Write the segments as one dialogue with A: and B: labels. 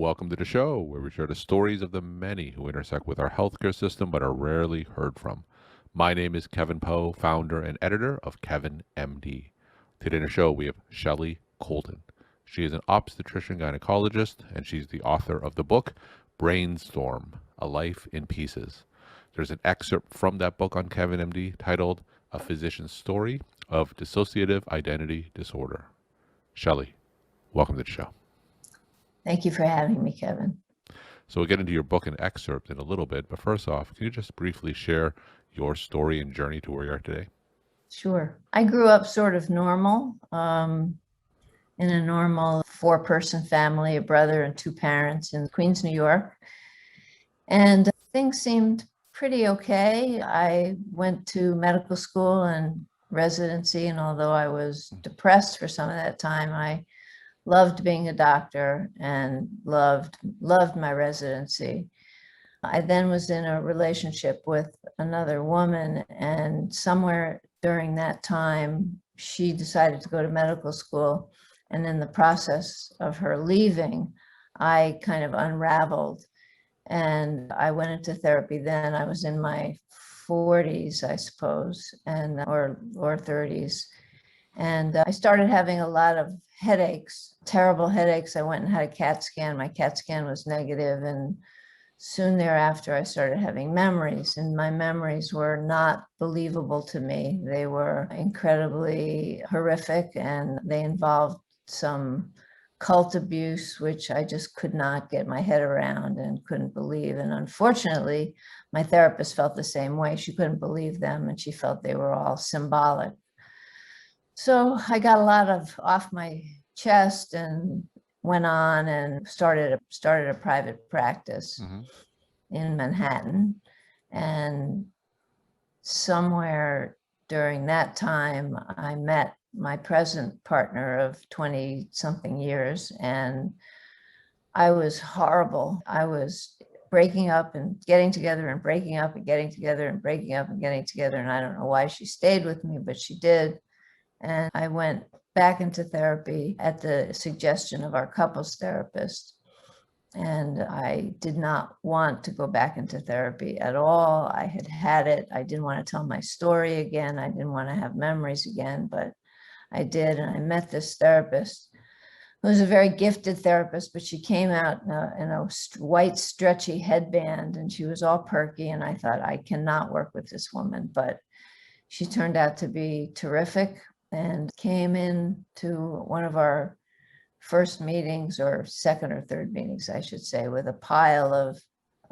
A: Welcome to the show where we share the stories of the many who intersect with our healthcare system but are rarely heard from. My name is Kevin Poe, founder and editor of KevinMD. Today in the show we have Shelley Kolton. She is an obstetrician-gynecologist and she's the author of the book Brainstorm: A Life in Pieces. There's an excerpt from that book on KevinMD titled A Physician's Story of Dissociative Identity Disorder. Shelley, welcome to the show.
B: Thank you for having me, Kevin.
A: So we'll get into your book and excerpt in a little bit, but first off, can you just briefly share your story and journey to where you are today?
B: Sure. I grew up sort of normal, in a normal 4-person family, a brother and 2 parents in Queens, New York. And things seemed pretty okay. I went to medical school and residency, and although I was depressed for some of that time, I loved being a doctor and loved my residency. I then was in a relationship with another woman, and somewhere during that time, she decided to go to medical school. And in the process of her leaving, I kind of unraveled and I went into therapy then. I was in my 40s, I suppose, and or 30s. And I started having a lot of headaches, terrible headaches. I went and had a CAT scan. My CAT scan was negative, and soon thereafter I started having memories, and my memories were not believable to me. They were incredibly horrific, and they involved some cult abuse, which I just could not get my head around and couldn't believe. And unfortunately, my therapist felt the same way. She couldn't believe them, and she felt they were all symbolic. So I got a lot off my chest and went on and started a private practice in Manhattan. And somewhere during that time, I met my present partner of 20-something years, and I was horrible. I was breaking up and getting together and breaking up and getting together and breaking up and getting together. And I don't know why she stayed with me, but she did. And I went back into therapy at the suggestion of our couples therapist. And I did not want to go back into therapy at all. I had had it. I didn't want to tell my story again. I didn't want to have memories again, but I did. And I met this therapist who was a very gifted therapist, but she came out in a white stretchy headband, and she was all perky. And I thought, I cannot work with this woman, but she turned out to be terrific. And came in to one of our first meetings, or second or third meetings, I should say, with a pile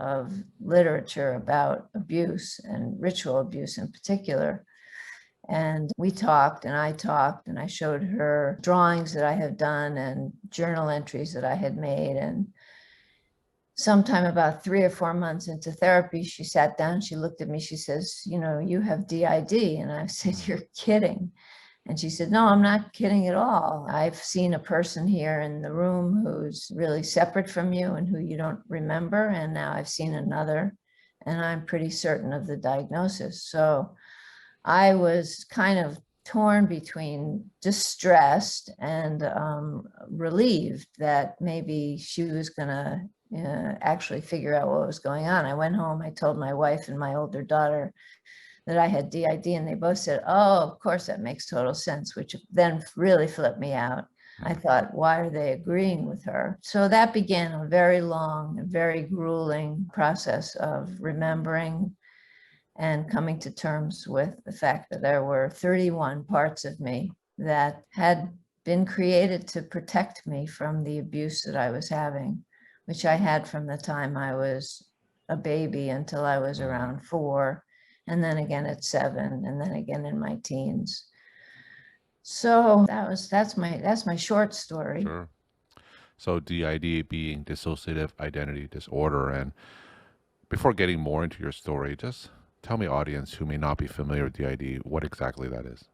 B: of literature about abuse and ritual abuse in particular. And we talked, and I showed her drawings that I had done and journal entries that I had made. And sometime about 3 or 4 months into therapy, she sat down, she looked at me, she says, you have DID. And I said, you're kidding. And she said, no, I'm not kidding at all. I've seen a person here in the room who's really separate from you and who you don't remember. And now I've seen another, and I'm pretty certain of the diagnosis. So I was kind of torn between distressed and relieved that maybe she was going to actually figure out what was going on. I went home, I told my wife and my older daughter that I had DID, and they both said, oh, of course, that makes total sense, which then really flipped me out. I thought, why are they agreeing with her? So that began a very long, very grueling process of remembering and coming to terms with the fact that there were 31 parts of me that had been created to protect me from the abuse that I was having, which I had from the time I was a baby until I was around 4. And then again at 7, and then again in my teens. So that's my short story.
A: Sure. So DID being dissociative identity disorder. And before getting more into your story, just tell me, audience who may not be familiar with DID, what exactly that is.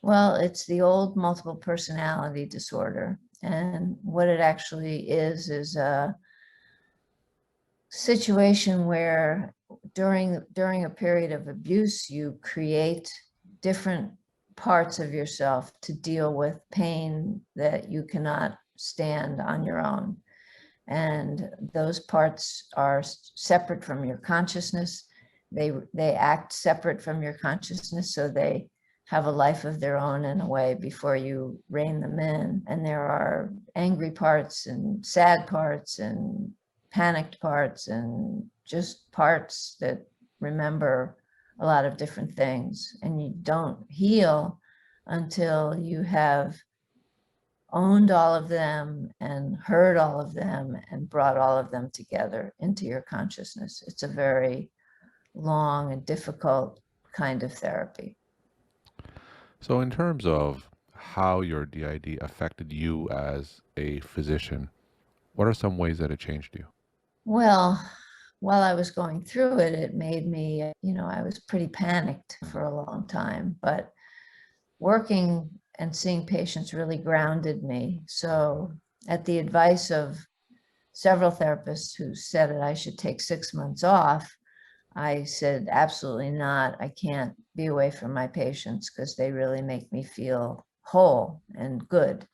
B: Well, it's the old multiple personality disorder. And what it actually is a situation where during a period of abuse, you create different parts of yourself to deal with pain that you cannot stand on your own. And those parts are separate from your consciousness. They act separate from your consciousness, so they have a life of their own in a way before you rein them in. And there are angry parts and sad parts and panicked parts and just parts that remember a lot of different things. And you don't heal until you have owned all of them and heard all of them and brought all of them together into your consciousness. It's a very long and difficult kind of therapy.
A: So, in terms of how your DID affected you as a physician, what are some ways that it changed you?
B: Well, while I was going through it, it made me, I was pretty panicked for a long time, but working and seeing patients really grounded me. So, at the advice of several therapists who said that I should take 6 months off, I said, absolutely not. I can't be away from my patients because they really make me feel whole and good.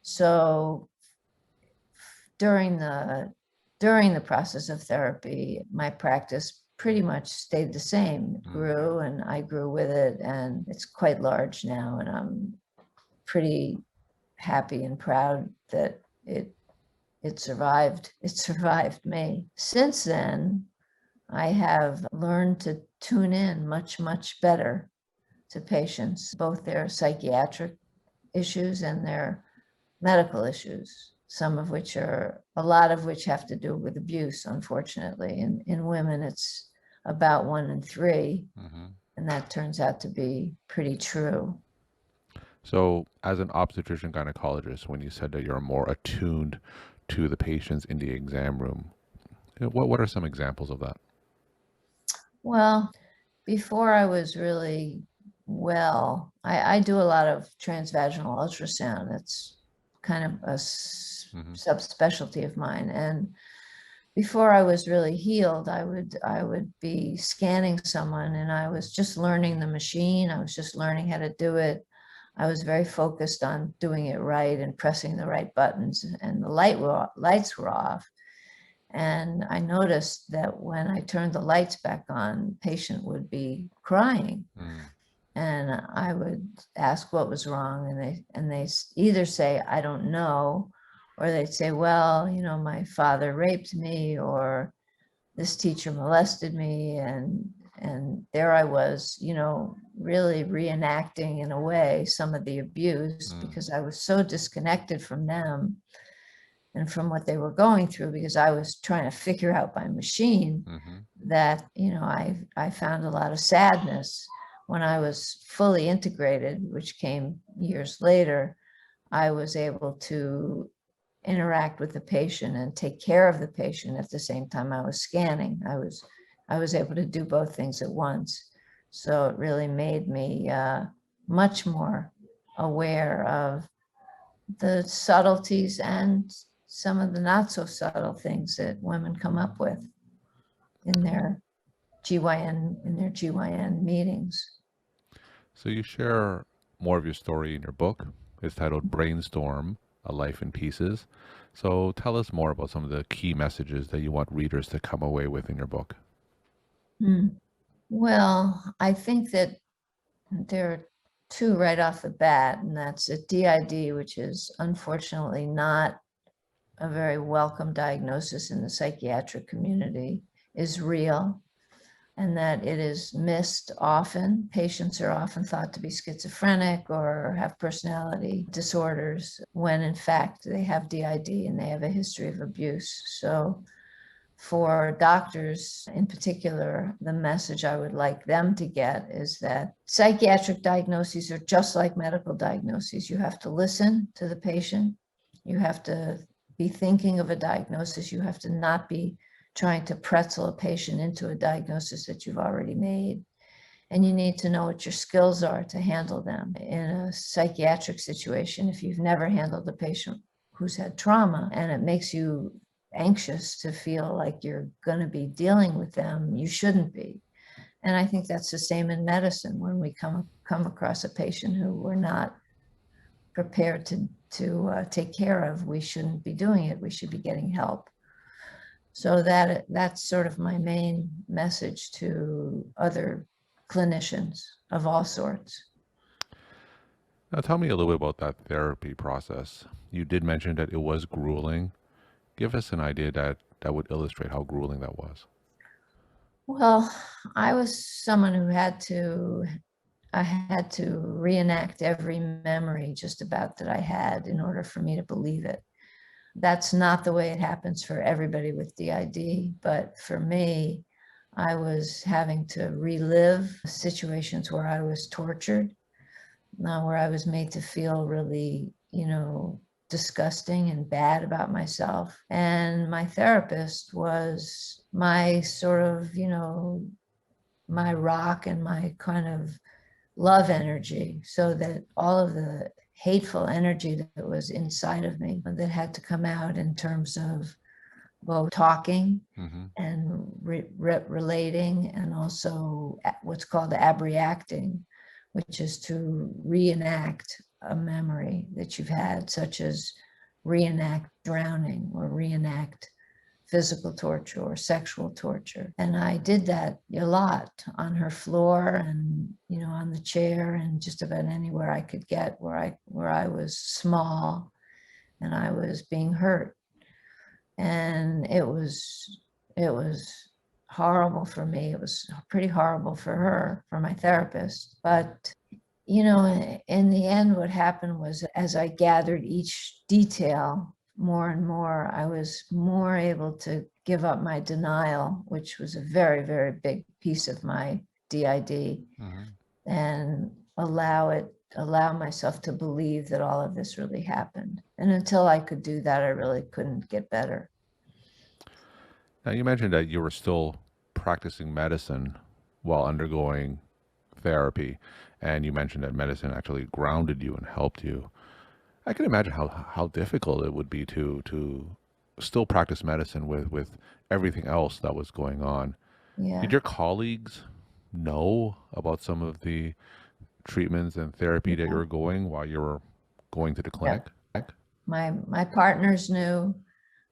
B: So during the process of therapy, my practice pretty much stayed the same. It grew and I grew with it, and it's quite large now, and I'm pretty happy and proud that it survived. It survived me. Since then, I have learned to tune in much, much better to patients, both their psychiatric issues and their medical issues, a lot of which have to do with abuse, unfortunately. In women, it's about 1 in 3, and that turns out to be pretty true.
A: So, as an obstetrician-gynecologist, when you said that you're more attuned to the patients in the exam room, what are some examples of that?
B: Well, before I was really well, I do a lot of transvaginal ultrasound. It's kind of a subspecialty of mine. And before I was really healed, I would be scanning someone, and I was just learning the machine. I was just learning how to do it. I was very focused on doing it right and pressing the right buttons, and the lights were off. And I noticed that when I turned the lights back on, the patient would be crying. And I would ask what was wrong, and they either say, I don't know, or they'd say, well, my father raped me, or this teacher molested me, and there I was, really reenacting in a way some of the abuse, because I was so disconnected from them and from what they were going through, because I was trying to figure out by machine that, I found a lot of sadness. When I was fully integrated, which came years later, I was able to interact with the patient and take care of the patient at the same time I was scanning. I was able to do both things at once. So it really made me much more aware of the subtleties and some of the not so subtle things that women come up with in their GYN meetings.
A: So, you share more of your story in your book. It's titled Brainstorm, A Life in Pieces. So, tell us more about some of the key messages that you want readers to come away with in your book.
B: Well, I think that there are two right off the bat, and that's a DID, which is unfortunately not a very welcome diagnosis in the psychiatric community, is real, and that it is missed often. Patients are often thought to be schizophrenic or have personality disorders, when in fact they have DID and they have a history of abuse. So for doctors in particular, the message I would like them to get is that psychiatric diagnoses are just like medical diagnoses. You have to listen to the patient. You have to be thinking of a diagnosis. You have to not be trying to pretzel a patient into a diagnosis that you've already made. And you need to know what your skills are to handle them. In a psychiatric situation, if you've never handled a patient who's had trauma and it makes you anxious to feel like you're going to be dealing with them, you shouldn't be. And I think that's the same in medicine. When we come across a patient who we're not prepared to take care of, we shouldn't be doing it. We should be getting help. So that's sort of my main message to other clinicians of all sorts.
A: Now, tell me a little bit about that therapy process. You did mention that it was grueling. Give us an idea that would illustrate how grueling that was.
B: Well, I was someone who I had to reenact every memory just about that I had in order for me to believe it. That's not the way it happens for everybody with DID, but for me, I was having to relive situations where I was tortured, where I was made to feel really, disgusting and bad about myself. And my therapist was my sort of, my rock and my kind of love energy, so that all of the hateful energy that was inside of me that had to come out in terms of both talking and relating, and also what's called abreacting, which is to reenact a memory that you've had, such as reenact drowning or reenact physical torture or sexual torture. And I did that a lot on her floor and, on the chair and just about anywhere I could get where I was small and I was being hurt. And it was horrible for me. It was pretty horrible for her, for my therapist. But in the end, what happened was, as I gathered each detail more and more, I was more able to give up my denial, which was a very, very big piece of my DID, and allow myself to believe that all of this really happened. And until I could do that, I really couldn't get better.
A: Now, you mentioned that you were still practicing medicine while undergoing therapy, and you mentioned that medicine actually grounded you and helped you. I can imagine how difficult it would be to still practice medicine with everything else that was going on.
B: Yeah.
A: Did your colleagues know about some of the treatments and therapy that you were going while you were going to the clinic?
B: Yep. My partners knew,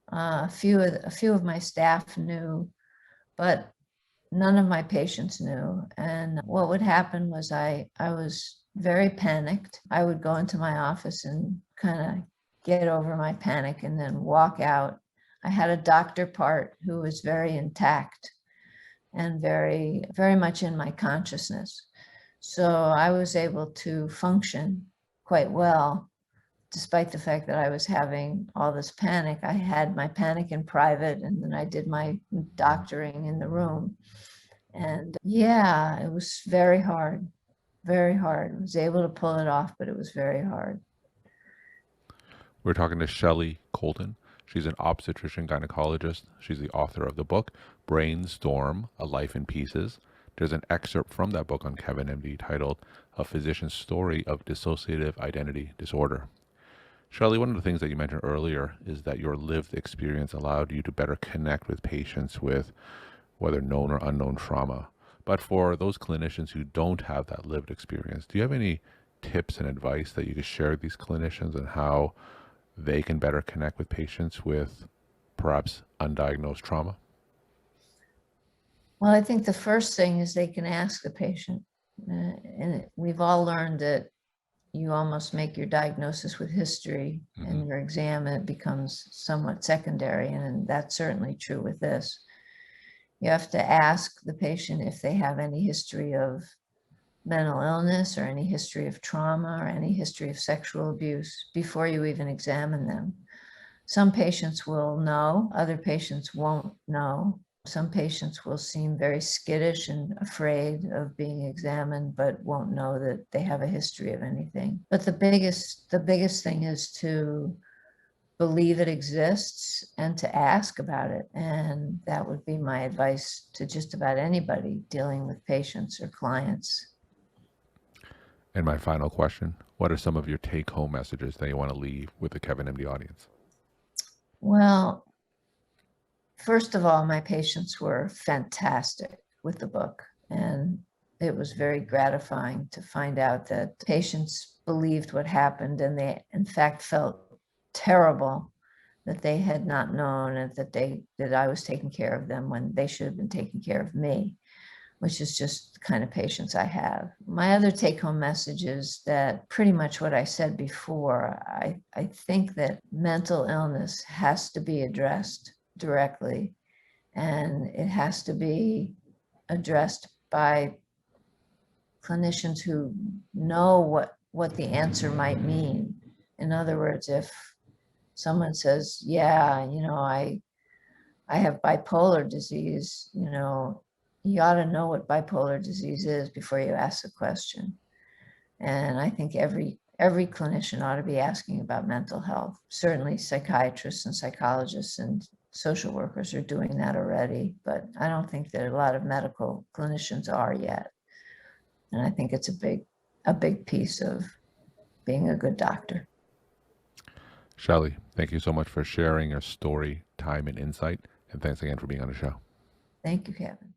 B: a few of my staff knew, but none of my patients knew. And what would happen was I was very panicked. I would go into my office and kind of get over my panic and then walk out. I had a doctor part who was very intact and very, very much in my consciousness. So I was able to function quite well, despite the fact that I was having all this panic. I had my panic in private, and then I did my doctoring in the room. And yeah, it was very hard, very hard. I was able to pull it off, but it was very hard.
A: We're talking to Shelley Kolton. She's an obstetrician-gynecologist. She's the author of the book, Brainstorm, A Life in Pieces. There's an excerpt from that book on KevinMD titled, A Physician's Story of Dissociative Identity Disorder. Shelley, one of the things that you mentioned earlier is that your lived experience allowed you to better connect with patients with whether known or unknown trauma. But for those clinicians who don't have that lived experience, do you have any tips and advice that you could share with these clinicians on how they can better connect with patients with perhaps undiagnosed trauma?
B: Well, I think the first thing is they can ask the patient. And we've all learned that you almost make your diagnosis with history and your exam, and it becomes somewhat secondary. And that's certainly true with this. You have to ask the patient if they have any history of mental illness or any history of trauma or any history of sexual abuse before you even examine them. Some patients will know, other patients won't know. Some patients will seem very skittish and afraid of being examined, but won't know that they have a history of anything. But the biggest thing is to believe it exists and to ask about it. And that would be my advice to just about anybody dealing with patients or clients.
A: And my final question, what are some of your take-home messages that you want to leave with the KevinMD audience?
B: Well, first of all, my patients were fantastic with the book, and it was very gratifying to find out that patients believed what happened, and they in fact felt terrible that they had not known, and that I was taking care of them when they should have been taking care of me, which is just the kind of patients I have. My other take-home message is that pretty much what I said before. I think that mental illness has to be addressed directly, and it has to be addressed by clinicians who know what the answer might mean. In other words, if someone says, yeah, I have bipolar disease, you ought to know what bipolar disease is before you ask the question. And I think every clinician ought to be asking about mental health. Certainly psychiatrists and psychologists and social workers are doing that already, but I don't think that a lot of medical clinicians are yet. And I think it's a big piece of being a good doctor.
A: Shelley, thank you so much for sharing your story, time, and insight. And thanks again for being on the show.
B: Thank you, Kevin.